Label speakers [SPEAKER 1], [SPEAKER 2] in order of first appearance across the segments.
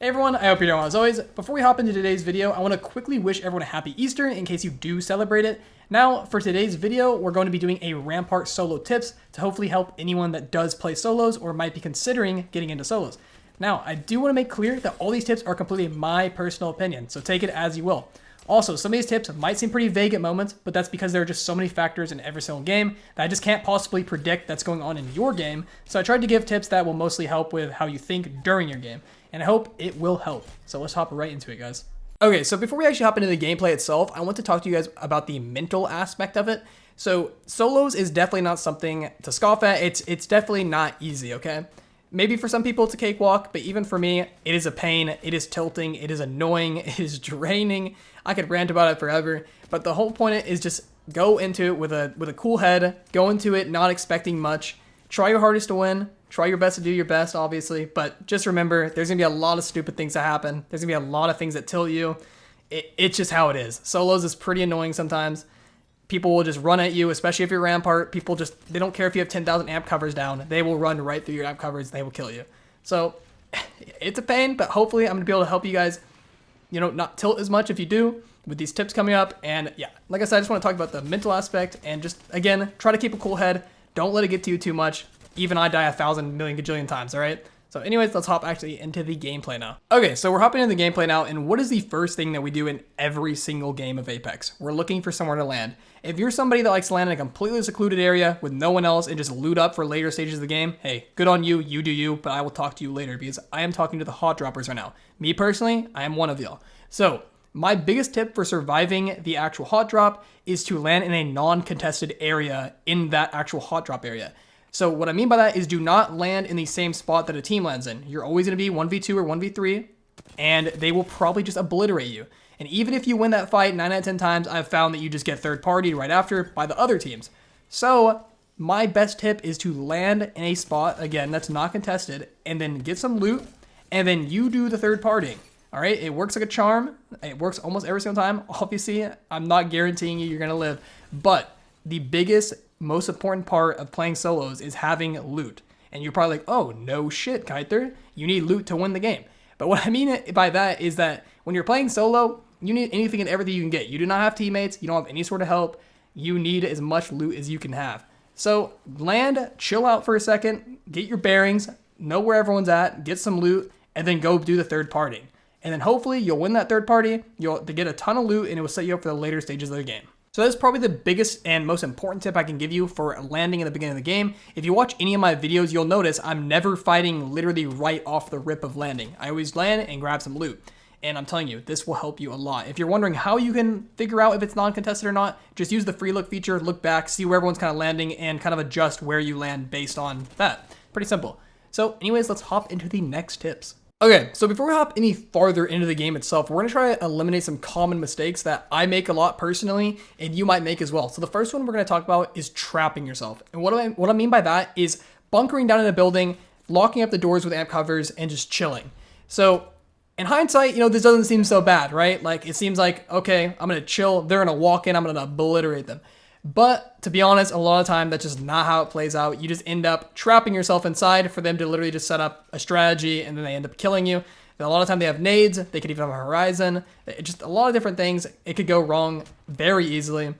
[SPEAKER 1] Hey everyone, I hope you're doing well as always. Before we hop into today's video, I want to quickly wish everyone a happy Easter in case you do celebrate it. Now, for today's video, we're going to be doing a Rampart solo tips to hopefully help anyone that does play solos or might be considering getting into solos. Now, I do want to make clear that all these tips are completely my personal opinion, so take it as you will. Also, some of these tips might seem pretty vague at moments, but that's because there are just so many factors in every single game that I just can't possibly predict that's going on in your game. So I tried to give tips that will mostly help with how you think during your game, and I hope it will help. So let's hop right into it, guys. Okay, so before we actually hop into the gameplay itself, I want to talk to you guys about the mental aspect of it. So solos is definitely not something to scoff at. It's definitely not easy, okay? Maybe for some people it's a cakewalk, but even for me, it is a pain, it is tilting, it is annoying, it is draining. I could rant about it forever, but the whole point is just go into it with a cool head, go into it not expecting much, try your hardest to win, try your best to do your best, obviously, but just remember, there's gonna be a lot of stupid things that happen. There's gonna be a lot of things that tilt you. It's just how it is. Solos is pretty annoying sometimes. People will just run at you, especially if you're Rampart. People they don't care if you have 10,000 amp covers down. They will run right through your amp covers. They will kill you. So it's a pain, but hopefully I'm going to be able to help you guys, not tilt as much if you do with these tips coming up. And yeah, like I said, I just want to talk about the mental aspect and just, again, try to keep a cool head. Don't let it get to you too much. Even I die 1,000 million gajillion times, all right? So anyways, let's hop actually into the gameplay now. Okay, so we're hopping into the gameplay now, and what is the first thing that we do in every single game of Apex? We're looking for somewhere to land. If you're somebody that likes to land in a completely secluded area with no one else and just loot up for later stages of the game, hey, good on you, you do you, but I will talk to you later because I am talking to the hot droppers right now. Me personally, I am one of y'all. So my biggest tip for surviving the actual hot drop is to land in a non-contested area in that actual hot drop area. So what I mean by that is do not land in the same spot that a team lands in. You're always going to be 1v2 or 1v3, and they will probably just obliterate you. And even if you win that fight 9 out of 10 times, I've found that you just get third party right after by the other teams. So my best tip is to land in a spot, again, that's not contested, and then get some loot, and then you do the third partying. All right, it works like a charm. It works almost every single time. Obviously, I'm not guaranteeing you're going to live, but the biggest, most important part of playing solos is having loot. And you're probably like, oh, no shit, Kyther. You need loot to win the game. But what I mean by that is that when you're playing solo, you need anything and everything you can get. You do not have teammates. You don't have any sort of help. You need as much loot as you can have. So land, chill out for a second, get your bearings, know where everyone's at, get some loot, and then go do the third party. And then hopefully you'll win that third party, you'll get a ton of loot, and it will set you up for the later stages of the game. So that's probably the biggest and most important tip I can give you for landing in the beginning of the game. If you watch any of my videos, you'll notice I'm never fighting literally right off the rip of landing. I always land and grab some loot. And I'm telling you, this will help you a lot. If you're wondering how you can figure out if it's non-contested or not, just use the free look feature, look back, see where everyone's kind of landing, and kind of adjust where you land based on that. Pretty simple. So anyways, let's hop into the next tips. Okay, so before we hop any farther into the game itself, we're going to try to eliminate some common mistakes that I make a lot personally, and you might make as well. So the first one we're going to talk about is trapping yourself. And what I mean by that is bunkering down in a building, locking up the doors with amp covers, and just chilling. So in hindsight, this doesn't seem so bad, right? Like, it seems like, okay, I'm going to chill, they're going to walk in, I'm going to obliterate them. But to be honest, a lot of time, that's just not how it plays out. You just end up trapping yourself inside for them to literally just set up a strategy, and then they end up killing you. And a lot of time they have nades, they could even have a horizon, just a lot of different things. It could go wrong very easily.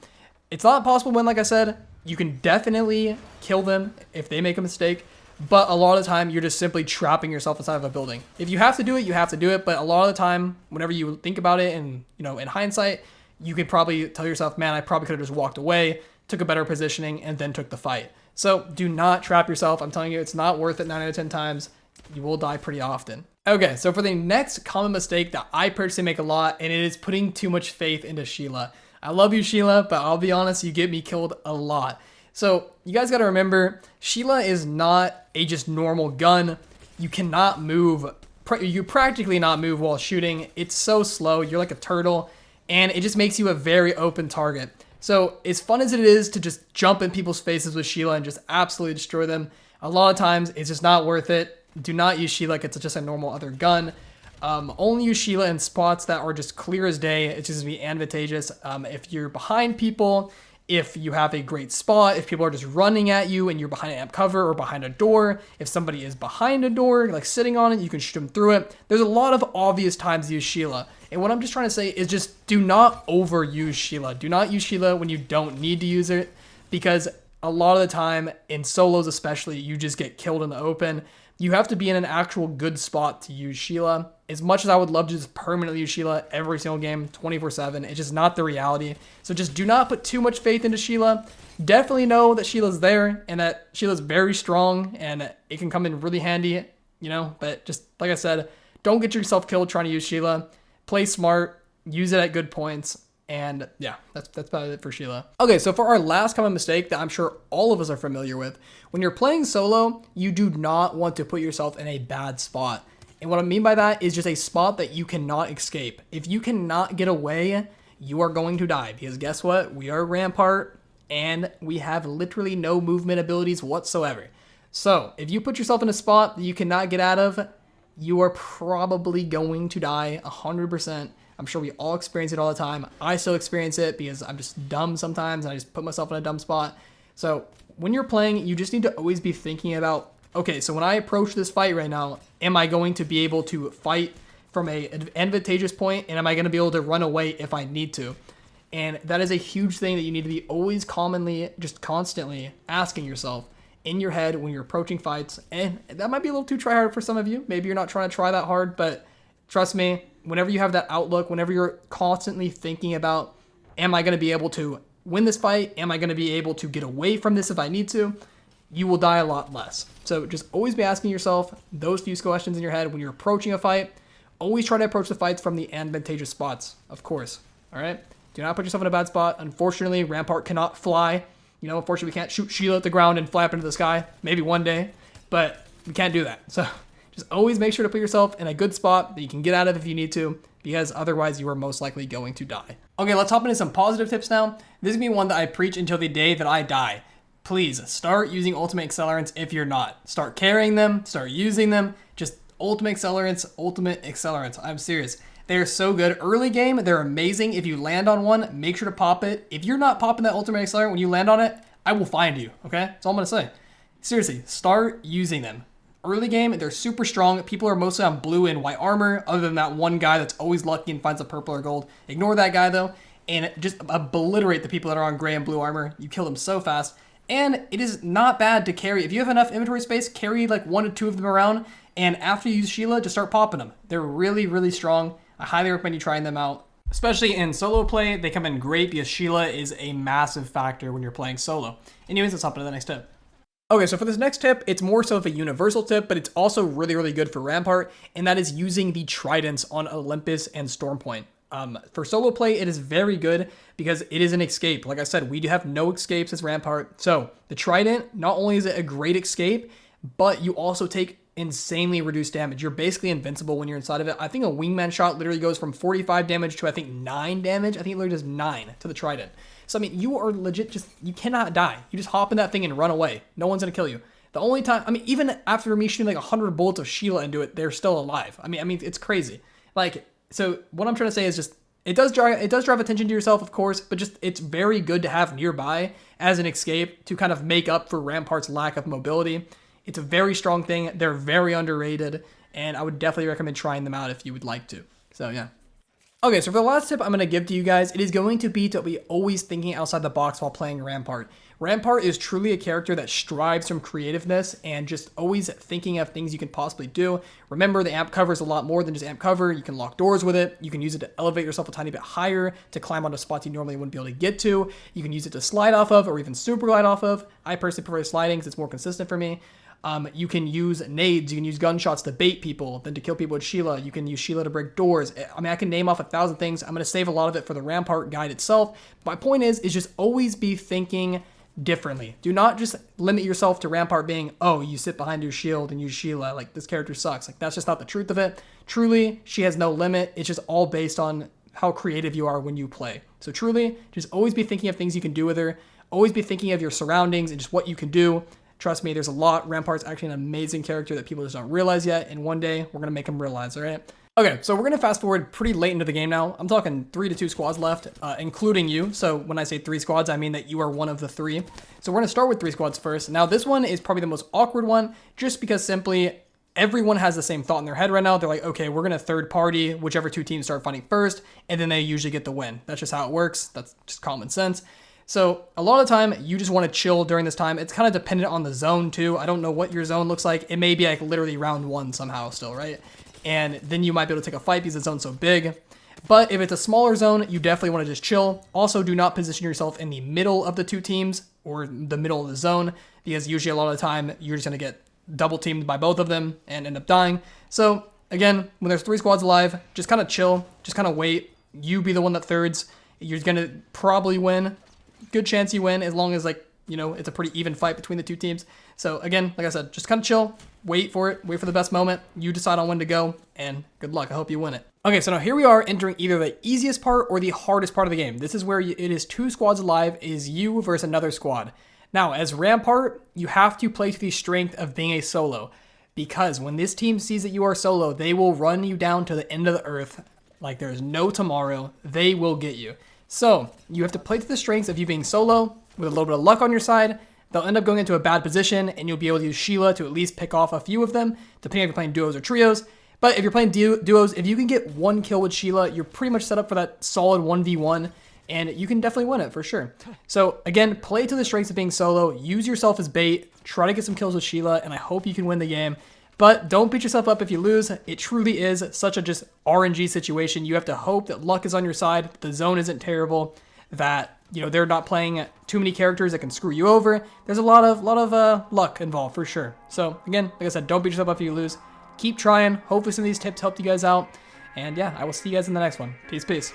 [SPEAKER 1] It's not possible when, like I said, you can definitely kill them if they make a mistake, but a lot of the time you're just simply trapping yourself inside of a building. If you have to do it, you have to do it, but a lot of the time, whenever you think about it and, in hindsight, you could probably tell yourself, man, I probably could have just walked away, took a better positioning, and then took the fight. So do not trap yourself. I'm telling you, it's not worth it 9 out of 10 times. You will die pretty often. Okay, so for the next common mistake that I personally make a lot, and it is putting too much faith into Sheila. I love you, Sheila, but I'll be honest, you get me killed a lot. So you guys got to remember, Sheila is not a just normal gun. You cannot move. You practically not move while shooting. It's so slow. You're like a turtle. And it just makes you a very open target. So as fun as it is to just jump in people's faces with Sheila and just absolutely destroy them, a lot of times it's just not worth it. Do not use Sheila like it's just a normal other gun. Only use Sheila in spots that are just clear as day. It's just going to be advantageous. If you're behind people, if you have a great spot, if people are just running at you and you're behind an amp cover or behind a door, if somebody is behind a door, like sitting on it, you can shoot them through it. There's a lot of obvious times to use Sheila. And what I'm just trying to say is just do not overuse Sheila. Do not use Sheila when you don't need to use it, because a lot of the time, in solos especially, you just get killed in the open. You have to be in an actual good spot to use Sheila. As much as I would love to just permanently use Sheila every single game, 24/7, it's just not the reality. So just do not put too much faith into Sheila. Definitely know that Sheila's there and that Sheila's very strong and it can come in really handy, you know, but just like I said, don't get yourself killed trying to use Sheila. Play smart, use it at good points. And yeah, that's about it for Sheila. Okay, so for our last common mistake that I'm sure all of us are familiar with, when you're playing solo, you do not want to put yourself in a bad spot. And what I mean by that is just a spot that you cannot escape. If you cannot get away, you are going to die, because guess what? We are Rampart and we have literally no movement abilities whatsoever. So if you put yourself in a spot that you cannot get out of, you are probably going to die 100%. I'm sure we all experience it all the time. I still experience it because I'm just dumb sometimes and I just put myself in a dumb spot. So when you're playing, you just need to always be thinking about, okay, so when I approach this fight right now, am I going to be able to fight from an advantageous point, and am I going to be able to run away if I need to? And that is a huge thing that you need to be always constantly asking yourself in your head when you're approaching fights. And that might be a little too try hard for some of you. Maybe you're not trying to try that hard, but trust me, whenever you have that outlook, whenever you're constantly thinking about, am I going to be able to win this fight? Am I going to be able to get away from this if I need to? You will die a lot less. So just always be asking yourself those few questions in your head when you're approaching a fight. Always try to approach the fights from the advantageous spots, of course. All right? Do not put yourself in a bad spot. Unfortunately, Rampart cannot fly. You know, unfortunately, we can't shoot Sheila at the ground and fly up into the sky. Maybe one day, but we can't do that. So just always make sure to put yourself in a good spot that you can get out of if you need to, because otherwise you are most likely going to die. Okay, let's hop into some positive tips now. This is going to be one that I preach until the day that I die. Please start using ultimate accelerants if you're not. Start carrying them, start using them. Just ultimate accelerants. I'm serious. They're so good. Early game, they're amazing. If you land on one, make sure to pop it. If you're not popping that ultimate accelerant when you land on it, I will find you, okay? That's all I'm going to say. Seriously, start using them. Early game, they're super strong. People are mostly on blue and white armor, other than that one guy that's always lucky and finds a purple or gold. Ignore that guy, though, and just obliterate the people that are on gray and blue armor. You kill them so fast. And it is not bad to carry. If you have enough inventory space, carry like 1 to 2 of them around, and after you use Sheila, just start popping them. They're really, really strong. I highly recommend you trying them out. Especially in solo play, they come in great because Sheila is a massive factor when you're playing solo. Anyways, let's hop into the next tip. Okay, so for this next tip, it's more so of a universal tip, but it's also really, really good for Rampart, and that is using the tridents on Olympus and Stormpoint. For solo play, it is very good because it is an escape. Like I said, we do have no escapes as Rampart. So the trident, not only is it a great escape, but you also take insanely reduced damage. You're basically invincible when you're inside of it. I think a wingman shot literally goes from 45 damage to I think 9 damage. I think it literally does 9 to the trident. So I mean, you are legit you cannot die. You just hop in that thing and run away. No one's gonna kill you. The only time, I mean, even after me shooting like 100 bullets of Sheila into it, they're still alive. I mean, it's crazy. Like, so what I'm trying to say is just, it does drive attention to yourself, of course, but just it's very good to have nearby as an escape to kind of make up for Rampart's lack of mobility. It's a very strong thing. They're very underrated, and I would definitely recommend trying them out if you would like to. So yeah. Okay, so for the last tip I'm going to give to you guys, it is going to be always thinking outside the box while playing Rampart. Rampart is truly a character that strives from creativeness and just always thinking of things you can possibly do. Remember, the amp cover is a lot more than just amp cover. You can lock doors with it. You can use it to elevate yourself a tiny bit higher, to climb onto spots you normally wouldn't be able to get to. You can use it to slide off of or even super glide off of. I personally prefer sliding because it's more consistent for me. You can use nades, you can use gunshots to bait people, then to kill people with Sheila. You can use Sheila to break doors. I mean, I can name off 1,000 things. I'm going to save a lot of it for the Rampart guide itself. My point is just always be thinking differently. Do not just limit yourself to Rampart being, oh, you sit behind your shield and use Sheila. Like, this character sucks. Like, that's just not the truth of it. Truly, she has no limit. It's just all based on how creative you are when you play. So truly, just always be thinking of things you can do with her. Always be thinking of your surroundings and just what you can do. Trust me, there's a lot. Rampart's actually an amazing character that people just don't realize yet, and one day we're going to make them realize, all right? Okay, so we're gonna fast forward pretty late into the game now. I'm talking 3 to 2 squads left, including you. So when I say 3 squads, I mean that you are one of the 3. So we're gonna start with 3 squads first. Now this one is probably the most awkward one, just because simply everyone has the same thought in their head right now. They're like, okay, we're gonna third party whichever 2 teams start fighting first, and then they usually get the win. That's just how it works. That's just common sense. So a lot of the time, you just want to chill during this time. It's kind of dependent on the zone too. I don't know what your zone looks like. It may be like literally round 1 somehow still, right? And then you might be able to take a fight because the zone's so big. But if it's a smaller zone, you definitely want to just chill. Also, do not position yourself in the middle of the 2 teams or the middle of the zone, because usually a lot of the time you're just going to get double teamed by both of them and end up dying. So again, when there's 3 squads alive, just kind of chill, just kind of wait. You be the one that thirds. You're going to probably win. Good chance you win as long as, like, you know, it's a pretty even fight between the 2 teams. So again, like I said, just kind of chill, wait for it, wait for the best moment. You decide on when to go, and good luck. I hope you win it. Okay, so now here we are entering either the easiest part or the hardest part of the game. This is where it is 2 squads alive, is you versus another squad. Now, as Rampart, you have to play to the strength of being a solo, because when this team sees that you are solo, they will run you down to the end of the earth like there's no tomorrow. They will get you. So you have to play to the strengths of you being solo with a little bit of luck on your side. They'll end up going into a bad position, and you'll be able to use Sheila to at least pick off a few of them, depending if you're playing duos or trios. But if you're playing duos, if you can get 1 kill with Sheila, you're pretty much set up for that solid 1v1, and you can definitely win it for sure. So again, play to the strengths of being solo, use yourself as bait, try to get some kills with Sheila, and I hope you can win the game. But don't beat yourself up if you lose. It truly is such a just RNG situation. You have to hope that luck is on your side, the zone isn't terrible, that, you know, they're not playing too many characters that can screw you over. There's a lot of luck involved for sure. So again, like I said, don't beat yourself up if you lose. Keep trying. Hopefully some of these tips helped you guys out. And yeah, I will see you guys in the next one. Peace, peace.